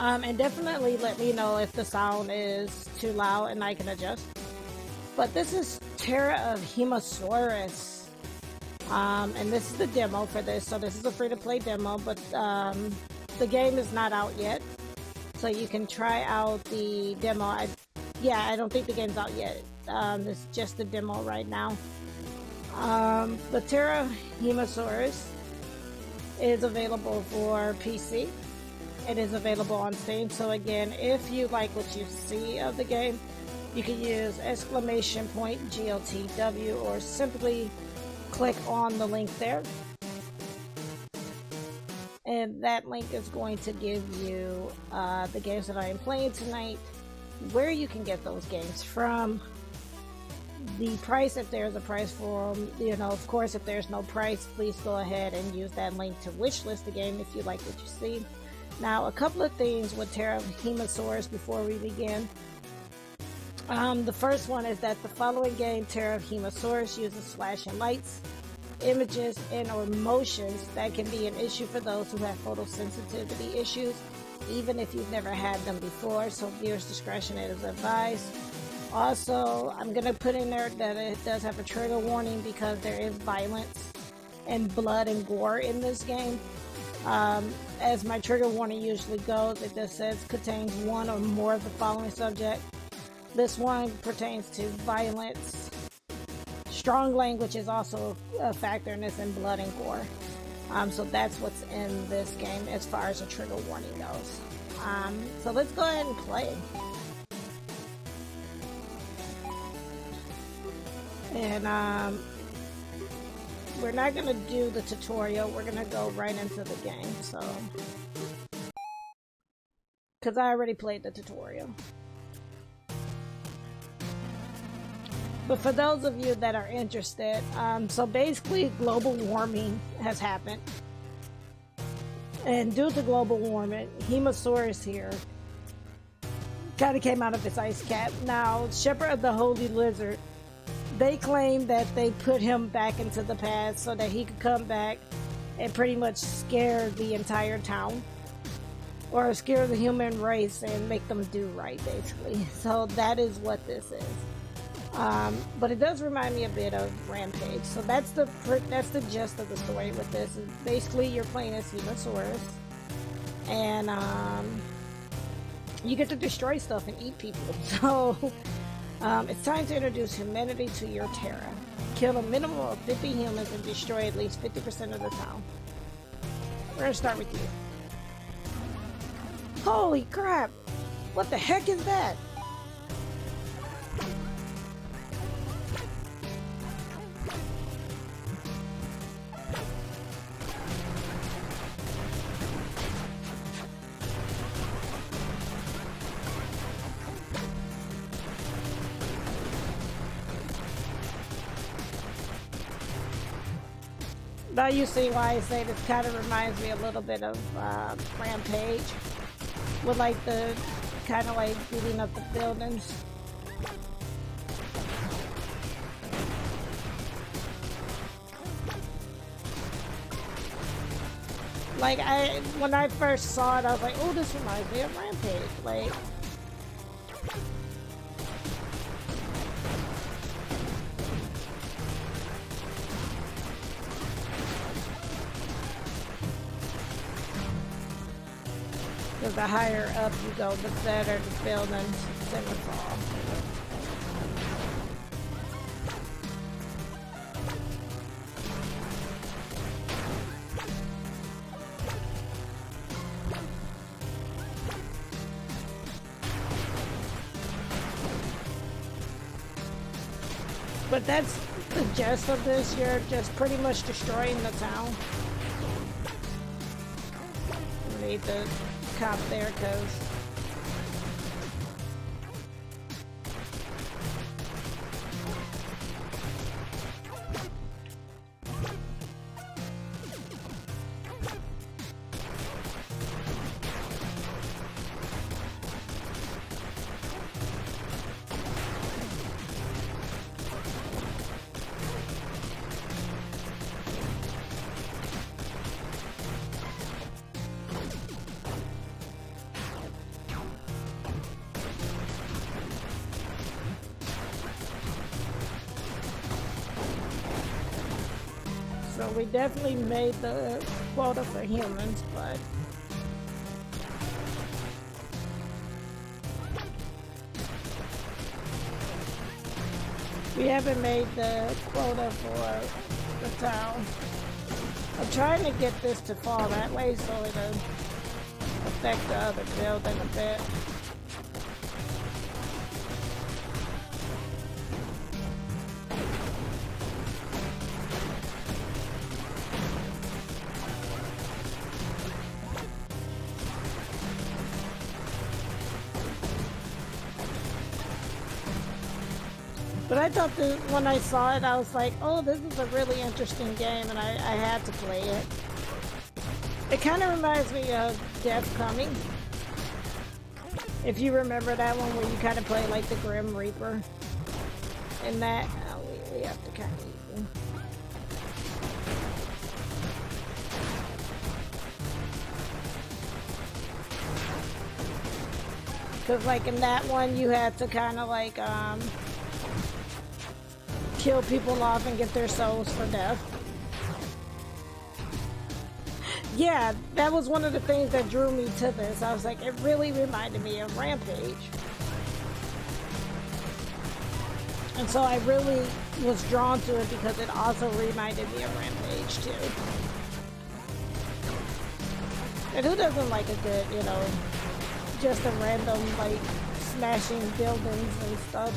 And definitely let me know if the sound is too loud and I can adjust. But this is Terra of Hemasaurus. And this is the demo for this. So this is a free-to-play demo, but the game is not out yet. So you can try out the demo. I don't think the game's out yet. It's just the demo right now. The Terra Hemasaurus is available for PC. It is available on Steam. So again, if you like what you see of the game, you can use !GOTW or simply click on the link there. And that link is going to give you the games that I am playing tonight, where you can get those games from, the price if there's a price for them. You know, of course, if there's no price, please go ahead and use that link to wishlist the game if you like what you see. Now, a couple of things with Terra of Hemasaurus before we begin. The first one is that the following game, Terra of Hemasaurus, uses flashing lights, images, and or motions that can be an issue for those who have photosensitivity issues, even if you've never had them before, so viewers' discretion is advised. Also, I'm going to put in there that it does have a trigger warning because there is violence and blood and gore in this game. As my trigger warning usually goes, it just says contains one or more of the following subject. This one pertains to violence. Strong language is also a factor in this, and blood and gore. So that's what's in this game as far as a trigger warning goes. So let's go ahead and play. And we're not going to do the tutorial. We're going to go right into the game. So, because I already played the tutorial. But for those of you that are interested, so basically global warming has happened. And due to global warming, Hemasaurus here kind of came out of its ice cap. Now, Shepherd of the Holy Lizard, they claim that they put him back into the past so that he could come back and pretty much scare the entire town. Or scare the human race and make them do right, basically. So that is what this is. But it does remind me a bit of Rampage. So that's the gist of the story with this. Is basically you're playing as Hemasaurus, and you get to destroy stuff and eat people. So it's time to introduce humanity to your Terra. Kill a minimum of 50 humans and destroy at least 50% of the town. We're gonna start with you. Holy crap! What the heck is that? Now you see why I say this kind of reminds me a little bit of Rampage, with like the kind of like beating up the buildings. Like when I first saw it, I was like, oh, this reminds me of Rampage. Like, because the higher up you go, the better the buildings tend to fall. But that's the gist of this. You're just pretty much destroying the town. We need the cop there because we definitely made the quota for humans, but we haven't made the quota for the town. I'm trying to get this to fall that way so it'll affect the other building a bit. But I thought that when I saw it, I was like, oh, this is a really interesting game, and I had to play it. It kind of reminds me of Death Coming. If you remember that one where you kind of play like the Grim Reaper. And that, oh, we have to kind of eat them. Because like in that one, you had to kind of like, kill people off and get their souls for death. Yeah, that was one of the things that drew me to this. I was like, it really reminded me of Rampage. And so I really was drawn to it because it also reminded me of Rampage too. And who doesn't like a good, you know, just a random like smashing buildings and stuff?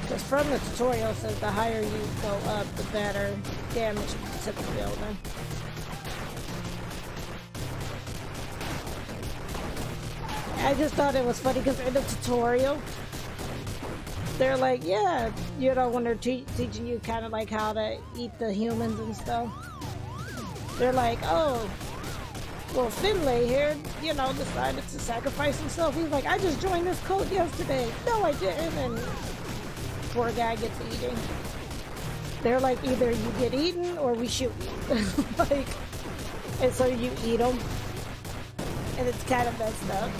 Because from the tutorial it says the higher you go up, the better damage to the building. I just thought it was funny because in the tutorial, they're like, yeah, you know, when they're teaching you kind of like how to eat the humans and stuff, they're like, oh, well, Finlay here, you know, decided to sacrifice himself. He's like, I just joined this cult yesterday. No, I didn't. And poor guy gets eating. They're like, either you get eaten or we shoot you. Like, and so you eat them, and it's kind of messed up.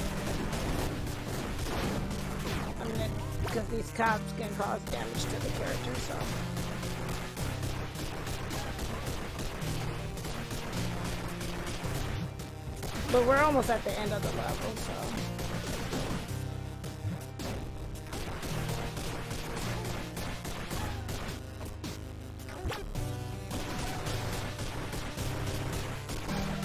I mean, because these cops can cause damage to the character, so. But we're almost at the end of the level, so.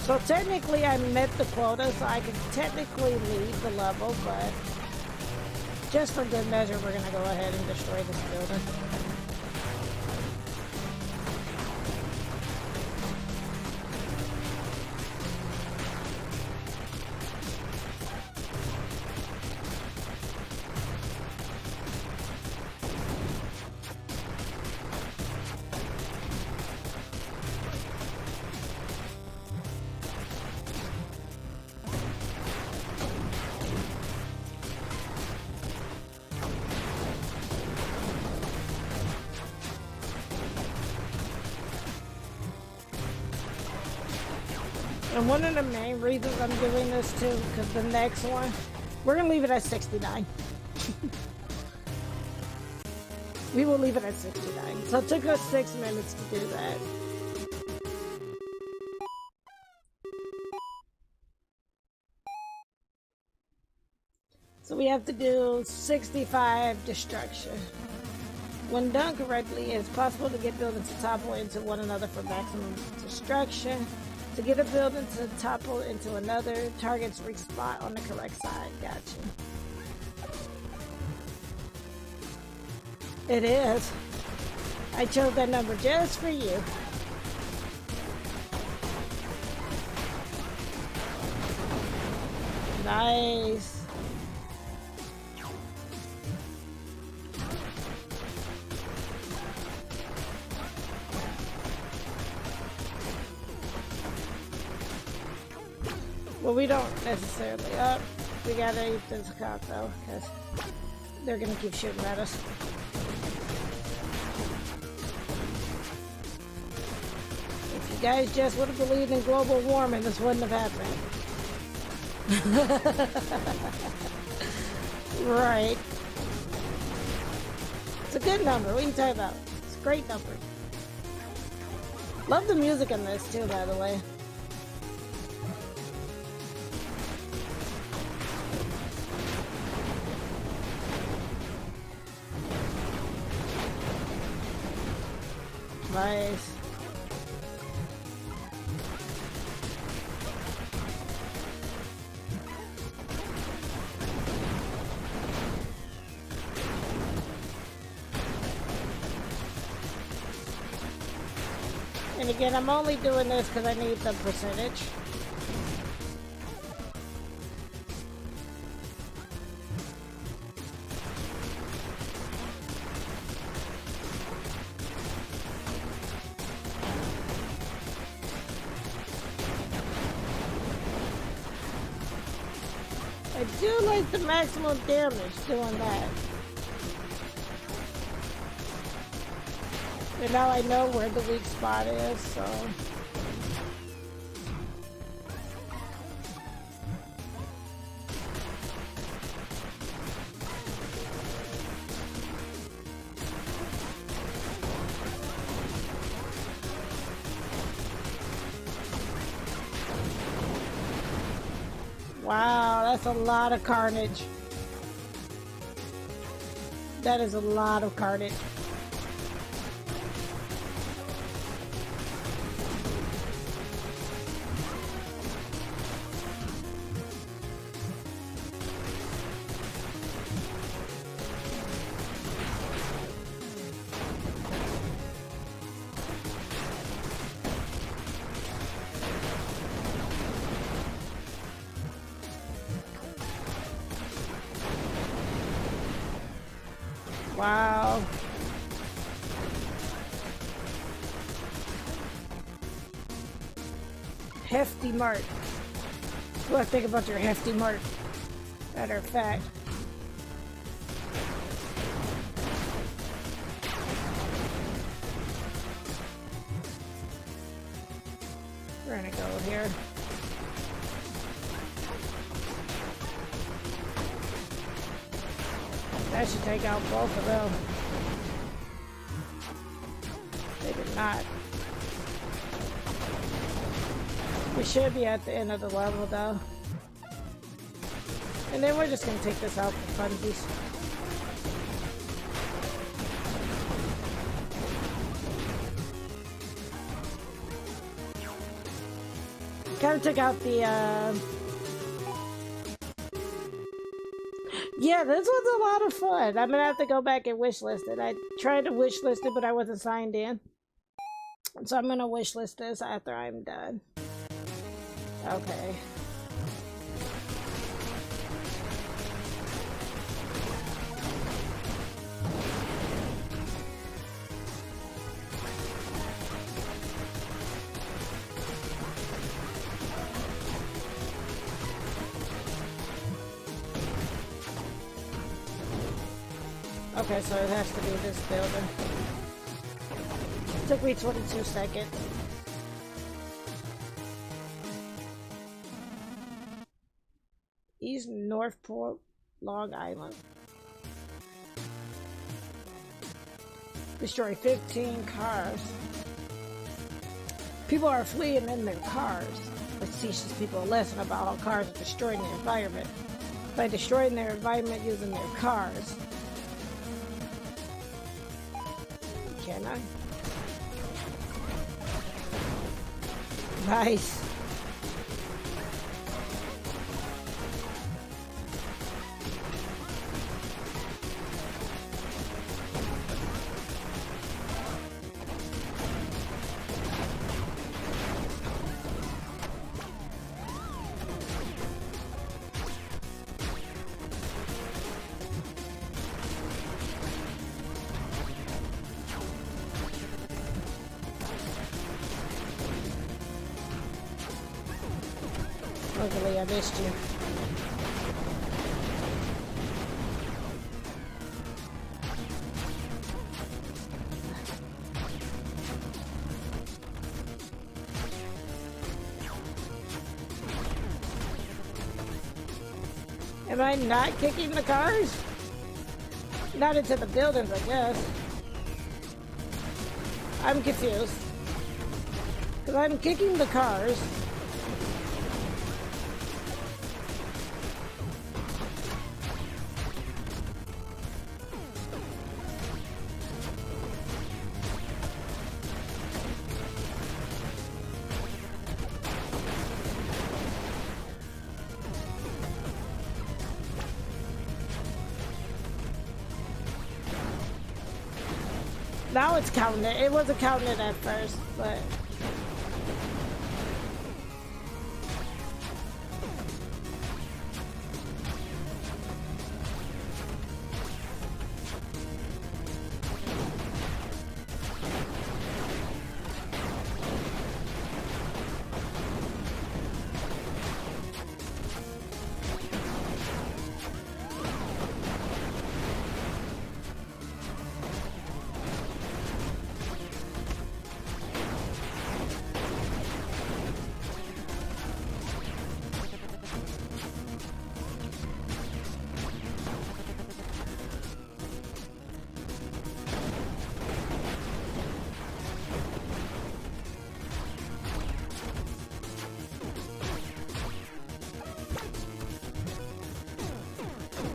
So technically I met the quota, so I could technically leave the level, but just for good measure, we're gonna go ahead and destroy this building. And one of the main reasons I'm doing this too, because the next one, we're going to leave it at 69. We will leave it at 69. So it took us 6 minutes to do that. So we have to do 65 destruction. When done correctly, it's possible to get buildings to topple into one another for maximum destruction. To get a building to topple into another, targets respawn on the correct side. Gotcha. It is. I chose that number just for you. Nice. Well, we don't necessarily. Oh, we gotta eat this cop though, because they're gonna keep shooting at us. If you guys just would have believed in global warming, this wouldn't have happened. Right. It's a good number. What are you talking about? It's a great number. Love the music in this too, by the way. Nice. And again, I'm only doing this because I need the percentage. I do like the maximum damage doing that. And now I know where the weak spot is, so... Wow, that's a lot of carnage. That is a lot of carnage. Wow. Hefty mark. What do I think about your hefty mark? Matter of fact. We're gonna go here. That should take out both of them. They did not. We should be at the end of the level though. And then we're just gonna take this out for funsies. Kind of took out the yeah, this was a lot of fun. I'm gonna have to go back and wishlist it. I tried to wishlist it, but I wasn't signed in. So I'm gonna wishlist this after I'm done. Okay. Okay, so it has to be this building. It took me 22 seconds. East Northport, Long Island. Destroy 15 cars. People are fleeing in their cars. Let's teach these people a lesson about how cars are destroying the environment. By destroying their environment using their cars. Can I? Nice. Luckily, I missed you. Am I not kicking the cars? Not into the buildings, I guess. I'm confused. Because I'm kicking the cars. Now it's counting it. It wasn't counting it at first, but...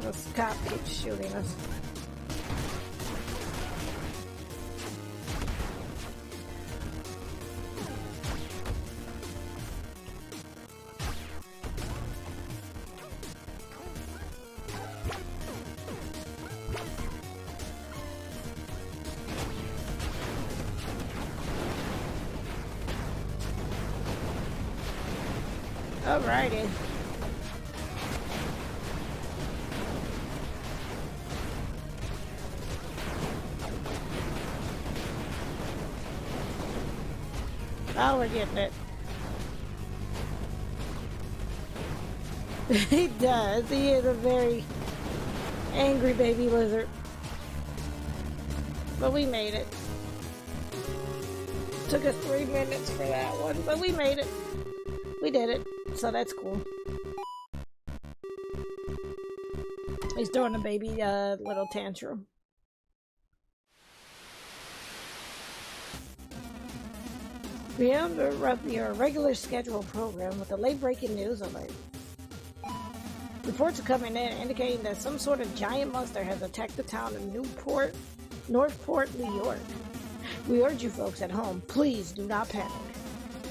This cop keeps shooting us. Alrighty. Now we're getting it. He does. He is a very angry baby lizard. But we made it. Took us 3 minutes for that one, but we made it. We did it. So that's cool. He's throwing a baby little tantrum. We interrupt your regular scheduled program with a late-breaking news alert. Reports are coming in indicating that some sort of giant monster has attacked the town of Northport, New York. We urge you folks at home, please do not panic.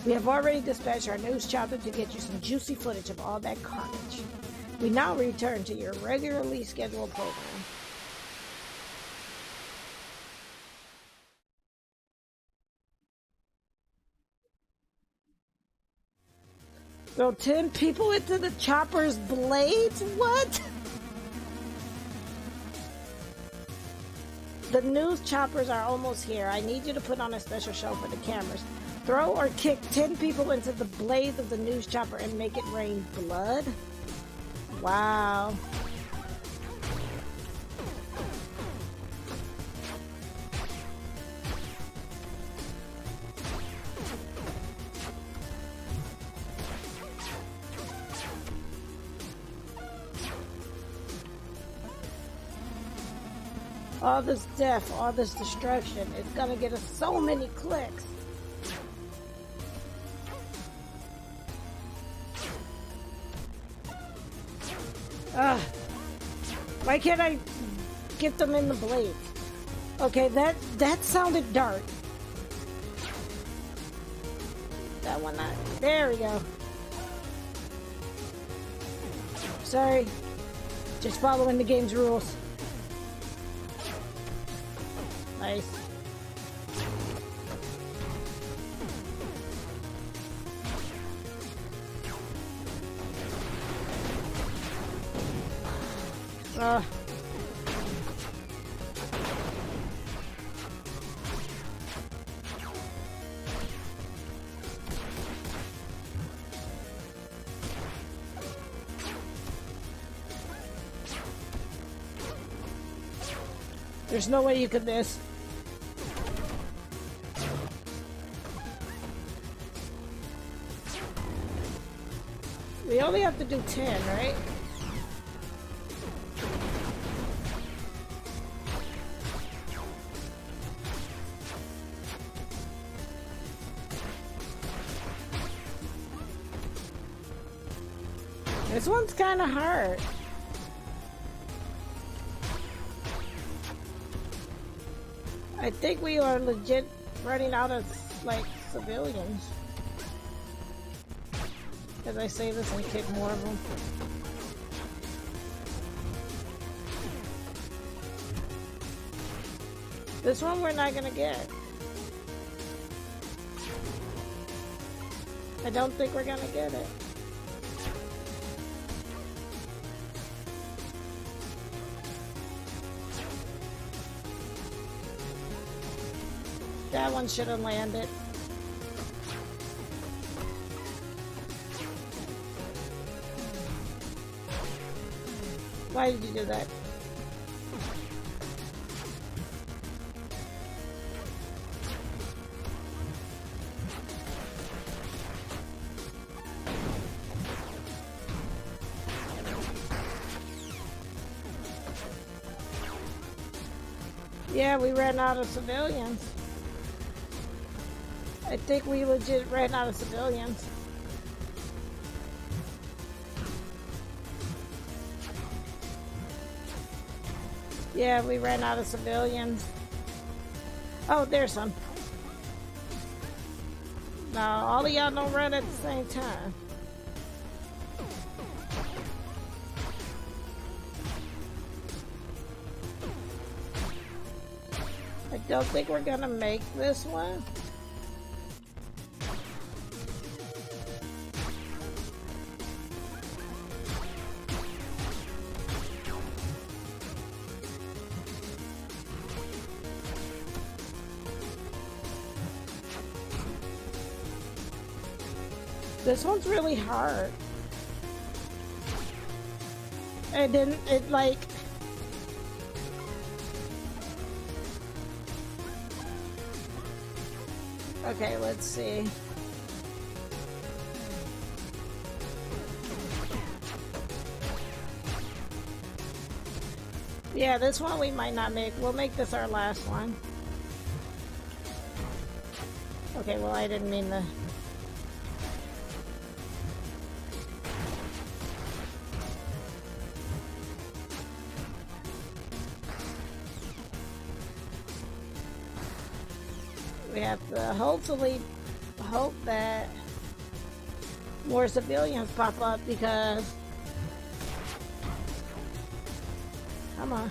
We have already dispatched our news chopper to get you some juicy footage of all that carnage. We now return to your regularly scheduled program. Throw 10 people into the chopper's blades? What? The news choppers are almost here. I need you to put on a special show for the cameras. Throw or kick 10 people into the blades of the news chopper and make it rain blood? Wow. All this death, all this destruction, it's gonna get us so many clicks. Why can't I get them in the blade? Okay, that sounded dark. That one, there we go. Sorry, just following the game's rules. Nice. There's no way you could miss. We only have to do 10, right? This one's kind of hard. I think we are legit running out of, like, civilians. As I say this and kick more of them. This one we're not gonna get. I don't think we're gonna get it. That one should have landed. Why did you do that? Yeah, we ran out of civilians. I think we legit ran out of civilians. Yeah, we ran out of civilians. Oh, there's some. No, all of y'all don't run at the same time. I don't think we're gonna make this one. This one's really hard. And then it like... Okay, let's see. Yeah, this one we might not make. We'll make this our last one. Okay, well I didn't mean to... We have to hopefully hope that more civilians pop up because... Come on.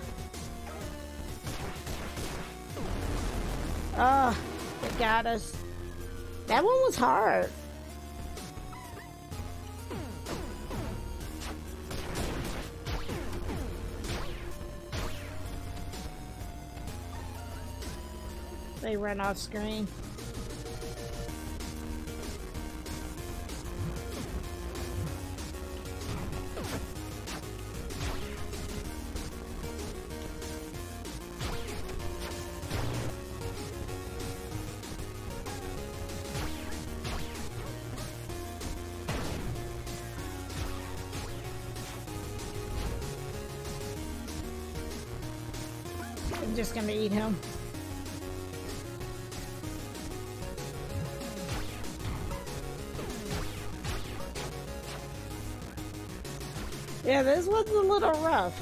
Oh, it got us. That one was hard. They ran off screen. I'm just gonna eat him. Yeah, this one's a little rough.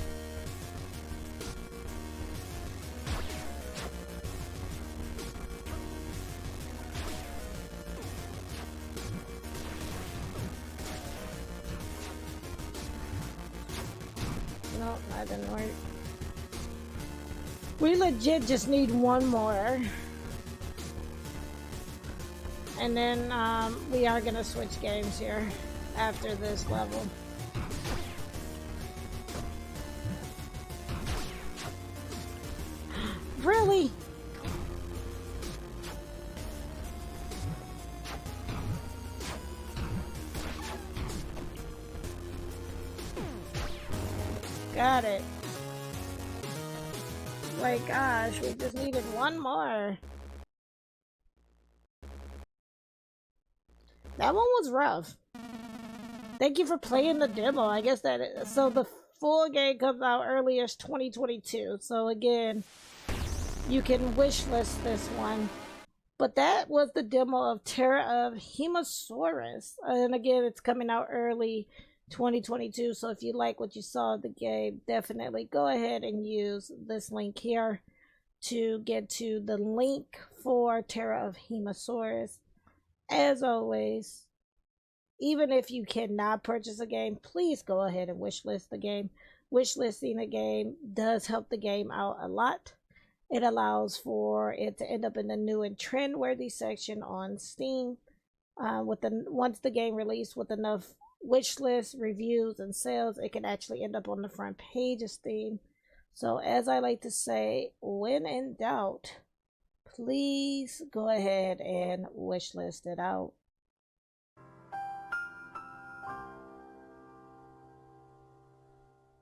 Nope, that didn't work. We legit just need one more. And then we are gonna switch games here after this level. Really? Got it. My gosh, we just needed one more. That one was rough. Thank you for playing the demo. I guess that is, so the full game comes out early as 2022. So again, you can wishlist this one. But that was the demo of Terror of Hemasaurus. And again, it's coming out early 2022. So if you like what you saw of the game, definitely go ahead and use this link here to get to the link for Terror of Hemasaurus. As always, even if you cannot purchase a game, please go ahead and wishlist the game. Wishlisting a game does help the game out a lot. It allows for it to end up in the new and trend-worthy section on Steam. Once the game released with enough wish lists, reviews, and sales, it can actually end up on the front page of Steam. So as I like to say, when in doubt, please go ahead and wish list it out.